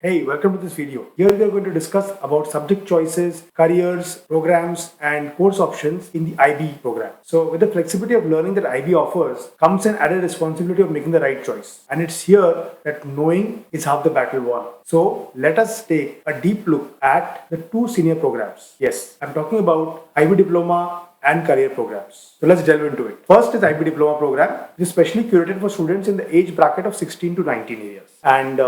Hey, welcome to this video. Here we are going to discuss about subject choices, careers, programs and course options in the IB program. So with the flexibility of learning that IB offers comes an added responsibility of making the right choice. And it's here that knowing is half the battle won. So let us take a deep look at the two senior programs. Yes, I'm talking about IB Diploma and career programs. So let's delve into it. First is IB Diploma program, which is specially curated for students in the age bracket of 16 to 19 years. And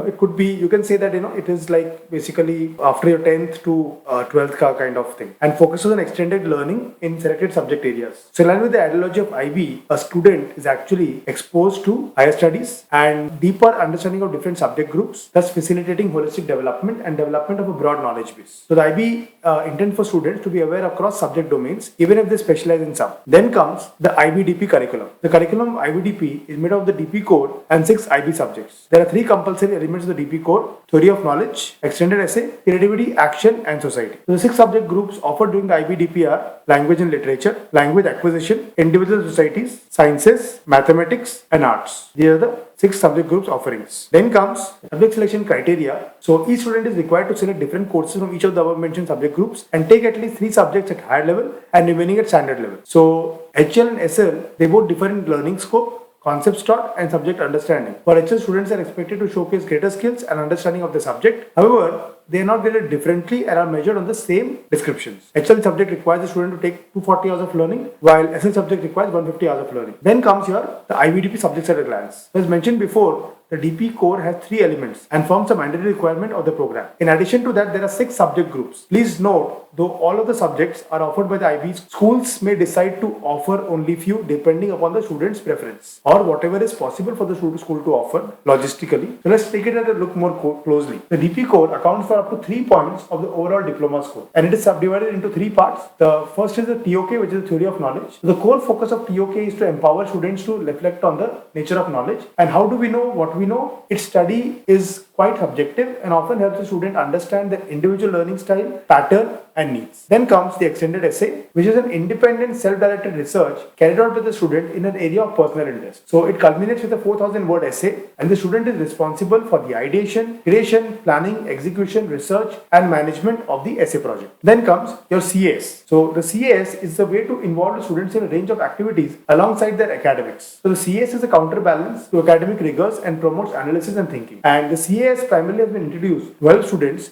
it could be, you can say that it is like basically after your 10th to 12th kind of thing, and focuses on extended learning in selected subject areas. So in line with the ideology of IB, a student is actually exposed to higher studies and deeper understanding of different subject groups, thus facilitating holistic development and development of a broad knowledge base. So the IB intends for students to be aware across subject domains, even if they specialize in some. Then comes the IBDP curriculum. The curriculum of IBDP is made of the DP core and 6 IB subjects. There are 3 compulsory elements of the DP core: theory of knowledge, extended essay, creativity, action, and society. So the 6 subject groups offered during the IBDP are language and literature, language acquisition, individual societies, sciences, mathematics, and arts. These are the 6 subject groups offerings. Then comes subject selection criteria. So each student is required to select different courses from each of the above mentioned subject groups and take at least 3 subjects at higher level and remaining at standard level. So HL and SL, they both differ in learning scope, concepts taught, and subject understanding. For HL, students are expected to showcase greater skills and understanding of the subject. However, they are not graded differently and are measured on the same descriptions. HL subject requires the student to take 240 hours of learning, while SL subject requires 150 hours of learning. Then comes here the IBDP subjects at a glance. As mentioned before, the DP core has 3 elements and forms a mandatory requirement of the program. In addition to that, there are 6 subject groups. Please note, though all of the subjects are offered by the IB, schools may decide to offer only few depending upon the student's preference or whatever is possible for the school to offer logistically. So let's take it at a look more closely. The DP core accounts for up to 3 points of the overall diploma score, and it is subdivided into 3 parts. The first is the TOK, which is the theory of knowledge. So the core focus of TOK is to empower students to reflect on the nature of knowledge. And how do we know what we know? Its study is quite subjective and often helps the student understand their individual learning style, pattern, and needs. Then comes the extended essay, which is an independent self-directed research carried out by the student in an area of personal interest. So it culminates with a 4,000 word essay, and the student is responsible for the ideation, creation, planning, execution, research, and management of the essay project. Then comes your CAS. So the CAS is the way to involve the students in a range of activities alongside their academics. So the CAS is a counterbalance to academic rigors and promotes analysis and thinking. And the CAS primarily has been introduced to help students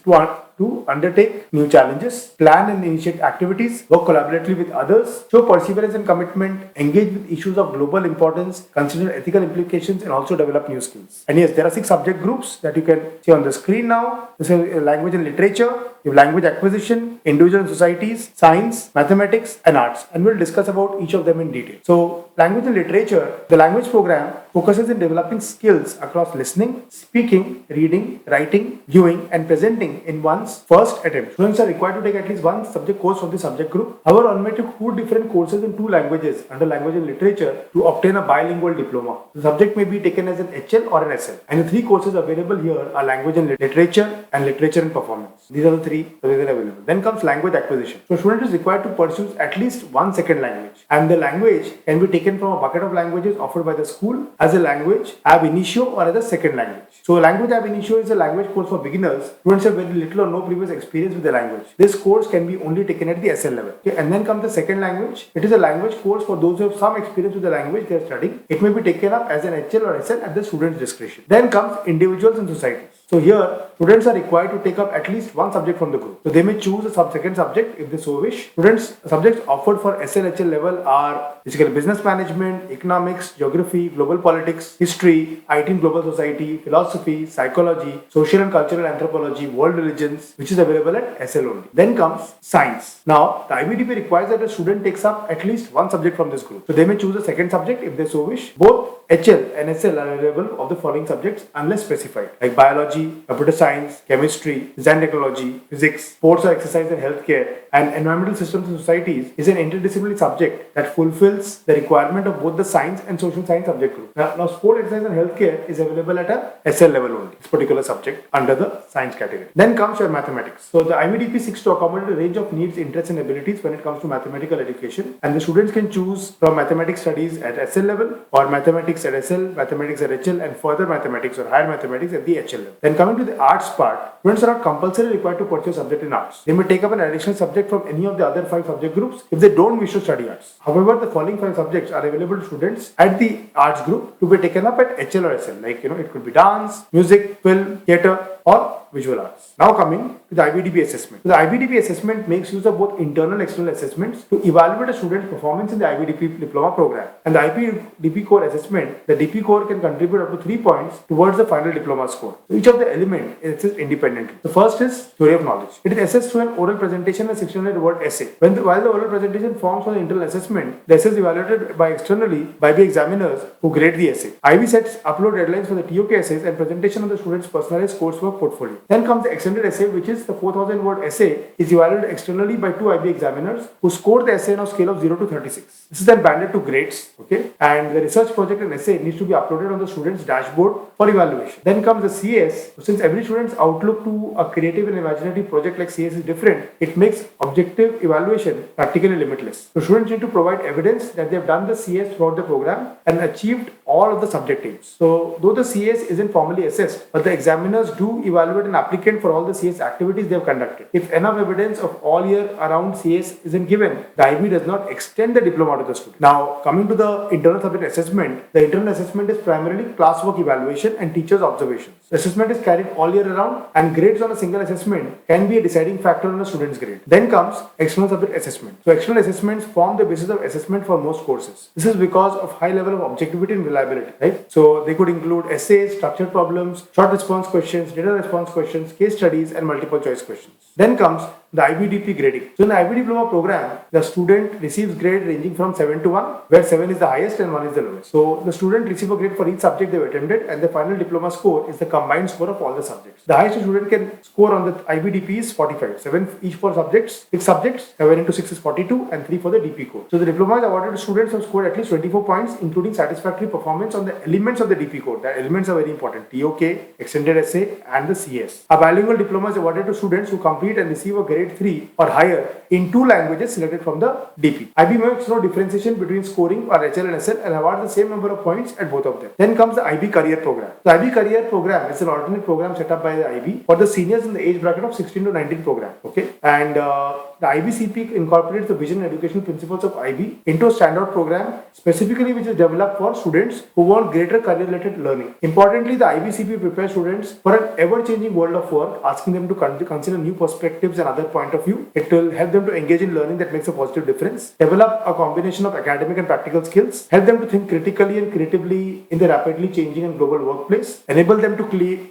to undertake new challenges, plan and initiate activities, work collaboratively with others, show perseverance and commitment, engage with issues of global importance, consider ethical implications, and also develop new skills. And yes, there are 6 subject groups that you can see on the screen now. This is language and literature, you have language acquisition, individual and societies, science, mathematics, and arts. And we'll discuss about each of them in detail. So language and literature, the language program focuses in developing skills across listening, speaking, reading, writing, viewing, and presenting in one's first attempt. Students are required to take at least 1 subject course from the subject group. However, one may take 2 different courses in 2 languages under language and literature to obtain a bilingual diploma. The subject may be taken as an HL or an SL. And the 3 courses available here are language and literature and performance. These are the 3 available. Then comes language acquisition. So student is required to pursue at least 1 second language. And the language can be taken from a bucket of languages offered by the school as a language ab initio or as a second language. So language ab initio is a language course for beginners. Students have very little or no previous experience with the language. This course can be only taken at the SL level. Okay? And then comes the second language. It is a language course for those who have some experience with the language they are studying. It may be taken up as an HL or SL at the student's discretion. Then comes individuals and societies. So here, students are required to take up at least 1 subject from the group. So they may choose a second subject if they so wish. Subjects offered for SL/HL level are basically business management, economics, geography, global politics, history, IT and global society, philosophy, psychology, social and cultural anthropology, world religions, which is available at SL only. Then comes science. Now, the IBDP requires that a student takes up at least 1 subject from this group. So they may choose a second subject if they so wish. Both HL and SL are available of the following subjects unless specified, like biology, computer science, chemistry, design technology, physics, sports or exercise and healthcare, and environmental systems and societies is an interdisciplinary subject that fulfills the requirement of both the science and social science subject group. Now sport, exercise and healthcare is available at a SL level only, this particular subject under the science category. Then comes your mathematics. So the IBDP seeks to accommodate a range of needs, interests and abilities when it comes to mathematical education, and the students can choose from mathematics studies at SL level or mathematics at SL, mathematics at HL, and further mathematics or higher mathematics at the HL level. Then coming to the arts part, students are not compulsorily required to pursue a subject in arts. They may take up an additional subject from any of the other 5 subject groups if they don't wish to study arts. However, the following 5 subjects are available to students at the arts group to be taken up at HL or SL. Like, it could be dance, music, film, theatre, or visual arts. Now coming to the IBDP assessment. So the IBDP assessment makes use of both internal and external assessments to evaluate a student's performance in the IBDP diploma program. And the IBDP core assessment, the DP core can contribute up to 3 points towards the final diploma score. So each of the elements is assessed independently. The first is theory of knowledge. It is assessed through an oral presentation and 600 word essay. While the oral presentation forms for the internal assessment, the essay is evaluated by externally by the examiners who grade the essay. IB sets upload deadlines for the TOK essays and presentation of the student's personalized coursework portfolio. Then comes the extended essay, which is the 4,000 word essay, is evaluated externally by 2 IB examiners who score the essay on a scale of 0 to 36. This is then banded to grades, okay? And the research project and essay needs to be uploaded on the student's dashboard for evaluation. Then comes the CS. Since every student's outlook to a creative and imaginative project like CS is different, it makes objective evaluation practically limitless. So students need to provide evidence that they have done the CS throughout the program and achieved all of the subject aims. So though the CS isn't formally assessed, but the examiners do evaluate an applicant for all the CS activities they have conducted. If enough evidence of all year around CS isn't given, the IB does not extend the diploma to the student. Now coming to the internal subject assessment, the internal assessment is primarily classwork evaluation and teachers' observations. The assessment is carried all year around and grades on a single assessment can be a deciding factor on a student's grade. Then comes external subject assessment. So external assessments form the basis of assessment for most courses. This is because of high level of objectivity and reliability, right? So they could include essays, structured problems, short response questions, data response questions, case studies, and multiple choice questions. Then comes the IBDP grading. So in the IB diploma program, the student receives grade ranging from 7 to 1, where 7 is the highest and 1 is the lowest. So the student receives a grade for each subject they've attended, and the final diploma score is the combined score of all the subjects. The highest a student can score on the IBDP is 45, 7 each for subjects, 6 subjects, 7 into 6 is 42, and 3 for the DP core. So the diploma is awarded to students who have scored at least 24 points, including satisfactory performance on the elements of the DP core. The elements are very important: TOK, extended essay, and the CS. A bilingual diploma is awarded to students who complete and receive a grade 3 or higher in 2 languages selected from the DP. IB makes no differentiation between scoring or HL and SL and awards the same number of points at both of them. Then comes the IB career program. The IB career program is an alternate program set up by the IB for the seniors in the age bracket of 16 to 19 program. Okay, and the IBCP incorporates the vision and educational principles of IB into a standout program specifically which is developed for students who want greater career-related learning. Importantly, the IBCP prepares students for an ever-changing world of work, asking them to consider new perspectives and other point of view. It will help them to engage in learning that makes a positive difference, develop a combination of academic and practical skills, help them to think critically and creatively in the rapidly changing and global workplace, enable them to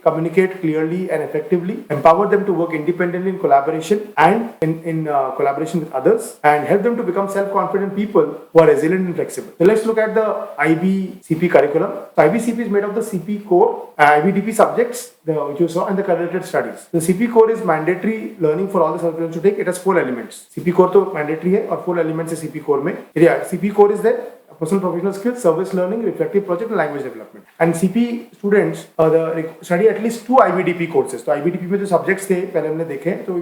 communicate clearly and effectively, empower them to work independently in collaboration and in collaboration with others, and help them to become self-confident people who are resilient and flexible. So let's look at the IBCP curriculum. So IBCP is made of the CP core, IBDP subjects, which you saw, and the correlated studies. The CP core is mandatory learning for all the students to take. It has 4 elements. CP core to mandatory hai, or 4 elements is CP core mein. Yeah, CP core is there: personal professional skills, service learning, reflective project, and language development. And CP students study at least 2 IBDP courses. So IBDP में जो subjects थे पहले हमने देखे, so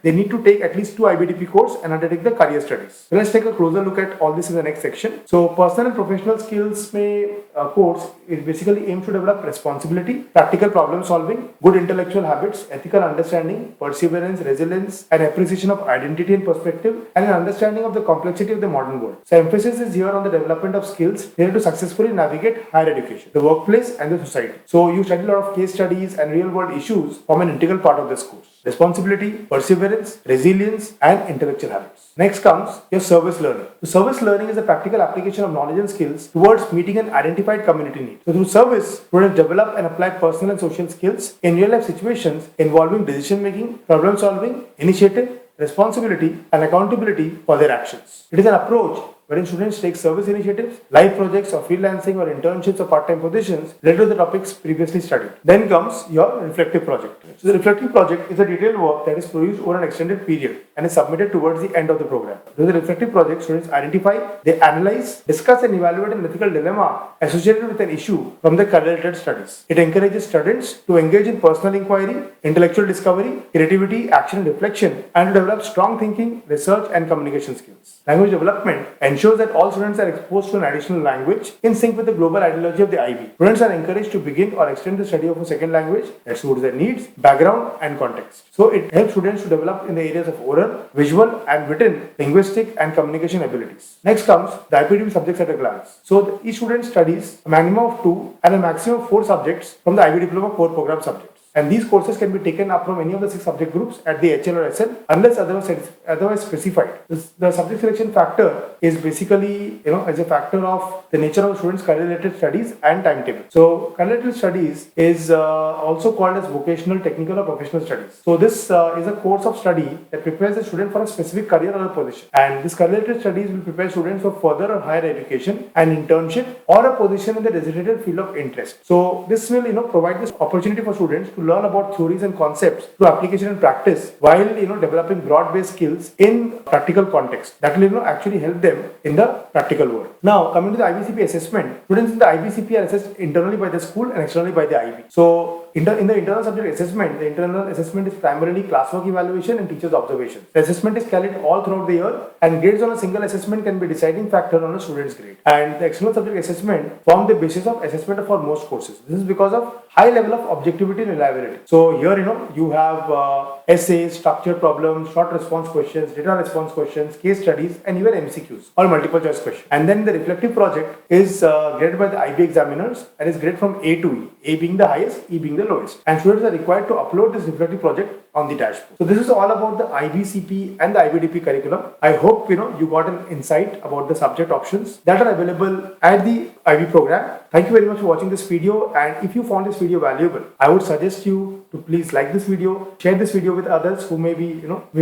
they need to take at least 2 IBDP courses and undertake the career studies. So let's take a closer look at all this in the next section. So personal and professional skills में course it basically aims to develop responsibility, practical problem solving, good intellectual habits, ethical understanding, perseverance, resilience, and appreciation of identity and perspective, and an understanding of the complexity of the modern world. So emphasis is here on the development of skills needed to successfully navigate higher education, the workplace, and the society. So you study a lot of case studies and real world issues form an integral part of this course. Responsibility, perseverance, resilience, and intellectual habits. Next comes your service learning. So service learning is a practical application of knowledge and skills towards meeting an identified community need. So through service, students develop and apply personal and social skills in real life situations involving decision making, problem solving, initiative, responsibility, and accountability for their actions. It is an approach wherein students take service initiatives, live projects or freelancing or internships or part-time positions related to the topics previously studied. Then comes your reflective project. So the reflective project is a detailed work that is produced over an extended period and is submitted towards the end of the program. Through the reflective project, students identify, they analyze, discuss and evaluate an ethical dilemma associated with an issue from the career-related studies. It encourages students to engage in personal inquiry, intellectual discovery, creativity, action and reflection, and to develop strong thinking, research and communication skills. Language development ensures that all students are exposed to an additional language in sync with the global ideology of the IB. Students are encouraged to begin or extend the study of a second language that suits their needs, background, and context. So it helps students to develop in the areas of oral, visual, and written, linguistic, and communication abilities. Next comes the IPDP subjects at a glance. So each student studies a minimum of 2 and a maximum of 4 subjects from the IB Diploma core program subjects. And these courses can be taken up from any of the 6 subject groups at the HL or SL unless otherwise specified. The subject selection factor is basically, as a factor of the nature of the student's career-related studies and timetable. So career-related studies is also called as vocational, technical, or professional studies. So this is a course of study that prepares the student for a specific career or a position. And this career-related studies will prepare students for further or higher education, an internship, or a position in the designated field of interest. So this will, provide this opportunity for students to learn about theories and concepts through application and practice while developing broad-based skills in practical context that will actually help them in the practical world. Now coming to the IBCP assessment, students in the IBCP are assessed internally by the school and externally by the IB. So in the internal subject assessment, the internal assessment is primarily classwork evaluation and teachers' observations. The assessment is carried all throughout the year, and grades on a single assessment can be deciding factor on a student's grade. And the external subject assessment form the basis of assessment for most courses. This is because of high level of objectivity and reliability. So here, you have essays, structured problems, short response questions, data response questions, case studies, and even MCQs or multiple choice questions. And then the reflective project is graded by the IB examiners and is graded from A to E, A being the highest, E being the lowest. And students are required to upload this reflective project on the dashboard. So this is all about the IBCP and the IBDP curriculum. I hope you got an insight about the subject options that are available at the IB program. Thank you very much for watching this video, and if you found this video valuable, I would suggest you to please like this video, share this video with others who may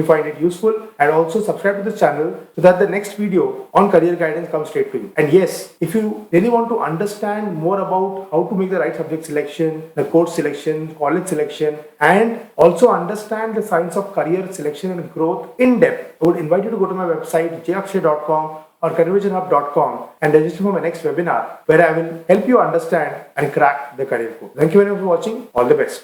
find it useful, and also subscribe to this channel so that the next video on career guidance comes straight to you. And yes, if you really want to understand more about how to make the right subject selection, the course selection, college selection, and also understand the science of career selection and growth in depth, I would invite you to go to my website jakshay.com or careervisionhub.com and register for my next webinar where I will help you understand and crack the career code. Thank you very much for watching. All the best.